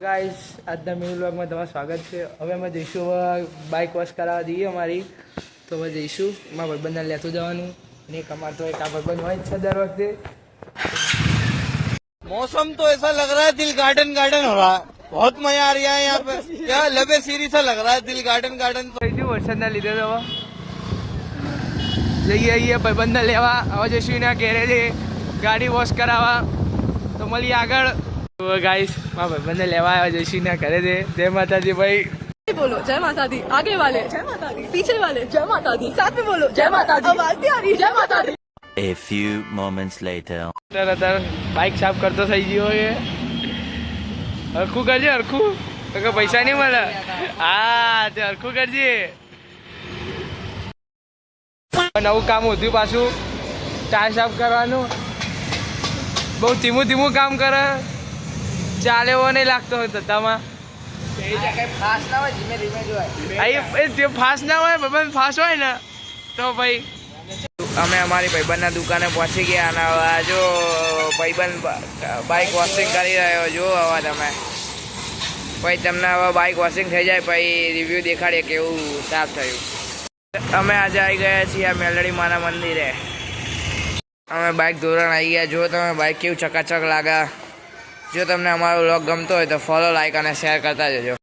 Guys આજના mini વ્લોગમાં તમારું સ્વાગત છે। હવે અમે જઈશું બાઇક વોશ કરાવવા દઈએ અમારી, તો હવે જઈશું મારા ભાઈબંધને લેતું જવાનું। અને એક અમાર તો એક આ ભાઈબંધ હોય જ છે દર વખતે। मौसम तो ऐसा लग रहा है दिल गार्डन गार्डन हो रहा है, बहुत मजा आ रहा है यहाँ पे। क्या लबे सीरी सा लग रहा है दिल गार्डन गार्डन। વરસાદના લીધે તો જઈએ આવીએ ભાઈબંધને લેવા। હવે જઈશું એના ગેરેજે ગાડી વોશ કરાવવા, તો મળીએ આગળ। गाइस माँ भाई लेवा आया जैसी ना करे दे। जय माता दी भाई बोलो जय माता दी, आगे वाले जय माता दी, पीछे वाले जय माता दी, साथ में बोलो जय माता दी, आवाज नहीं आ रही जय माता दी। A few moments later. तर बाइक साफ करतो થઈ ગયો છે। હરખું કરજે હરખું, તો પૈસા નહીં મળે। હા તે હરખું કરજે। નવું કામ ઉધ્યું પાછું, ટાયર સાફ કરવાનું। બહુ ધીમું ધીમું કામ કરે, ચાલે એવો નહીં લાગતો હોય ધંધામાં। ફાસ્ટ ના હોય, ધીમે ધીમે જ હોય। ફાસ્ટ ના હોય, ભાઈબંધ ફાસ્ટ હોય ને તો ભાઈ। અમે અમારી ભાઈબંધના દુકાને પહોંચી ગયા અને હવે જો ભાઈબંધ બાઇક વોશિંગ કરી રહ્યો। જો હવે તમે ભાઈ તમને હવે બાઇક વોશિંગ થઈ જાય પછી રિવ્યૂ દેખાડીએ કેવું સાફ થયું। અમે આજે આવી ગયા છીએ આ મેલડી માના મંદિરે। અમે બાઇક ધોરણ આવી ગયા। જો તમે બાઇક કેવું ચકાચક લાગે। જો તમને અમારો વ્લોગ ગમતો હોય તો ફોલો, લાઈક અને શેર કરતા જજો।